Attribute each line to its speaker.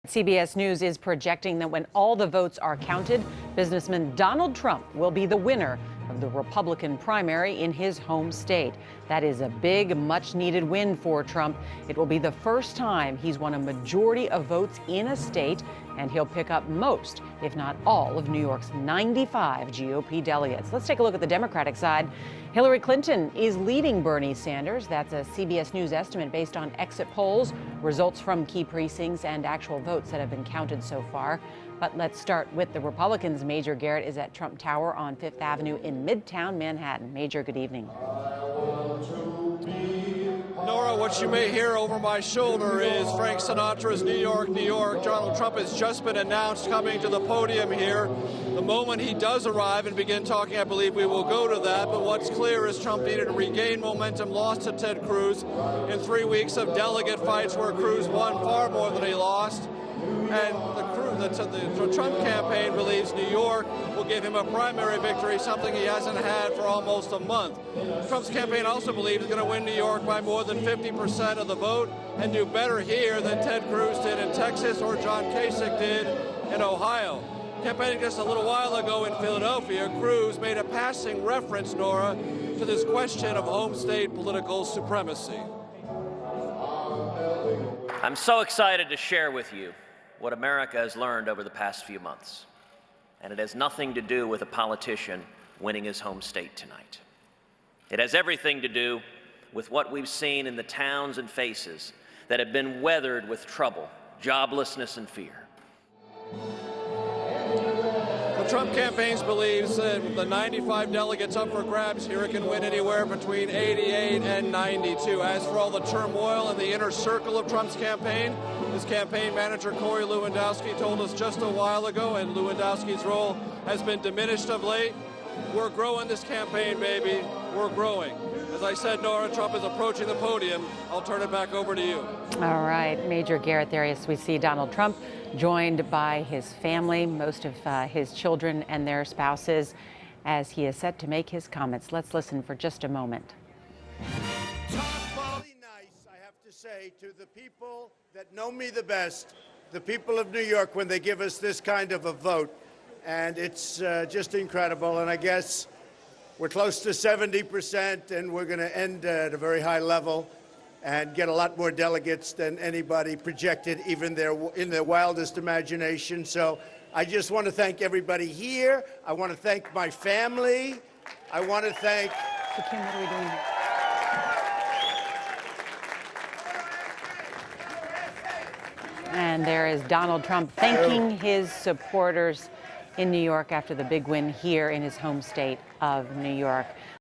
Speaker 1: CBS News is projecting that when all the votes are counted, businessman Donald Trump will be the winner of the Republican primary in his home state. That is a big, much-needed win for Trump. It will be the first time he's won a majority of votes in a state, and he'll pick up most, if not all, of New York's 95 GOP delegates. Let's take a look at the Democratic side. Hillary Clinton is leading Bernie Sanders. That's a CBS News estimate based on exit polls, results from key precincts, and actual votes that have been counted so far. But let's start with the Republicans. Major Garrett is at Trump Tower on Fifth Avenue in Midtown Manhattan. Major, good evening.
Speaker 2: Nora, what you may hear over my shoulder is Frank Sinatra's New York, New York. Donald Trump has just been announced coming to the podium here. The moment he does arrive and begin talking, I believe we will go to that. But what's clear is Trump needed to regain momentum, lost to Ted Cruz in 3 weeks of delegate fights where Cruz won far more than he lost. And the Trump campaign believes New York will give him a primary victory, something he hasn't had for almost a month. Trump's campaign also believes he's going to win New York by more than 50% of the vote and do better here than Ted Cruz did in Texas or John Kasich did in Ohio. Campaigning just a little while ago in Philadelphia, Cruz made a passing reference, Nora, to this question of home state political supremacy.
Speaker 3: I'm so excited to share with you what America has learned over the past few months. And it has nothing to do with a politician winning his home state tonight. It has everything to do with what we've seen in the towns and faces that have been weathered with trouble, joblessness, and fear.
Speaker 2: The Trump campaign believes that the 95 delegates up for grabs here, it can win anywhere between 88 and 92. As for all the turmoil in the inner circle of Trump's campaign, his campaign manager, Corey Lewandowski, told us just a while ago, and Lewandowski's role has been diminished of late. We're growing this campaign, baby. We're growing. As I said, Nora, Trump is approaching the podium. I'll turn it back over to you.
Speaker 1: All right, Major Garrett there. As we see Donald Trump joined by his family, most of his children and their spouses, as he is set to make his comments. Let's listen for just a moment.
Speaker 4: Top quality nice, I have to say, to the people that know me the best, the people of New York, when they give us this kind of a vote. And it's just incredible. And I guess we're close to 70%, and we're going to end at a very high level and get a lot more delegates than anybody projected, even in their wildest imagination. So I just want to thank everybody here. I want to thank my family. I want to thank...
Speaker 1: So Kim, what are we doing here? And there is Donald Trump thanking his supporters in New York after the big win here in his home state of New York.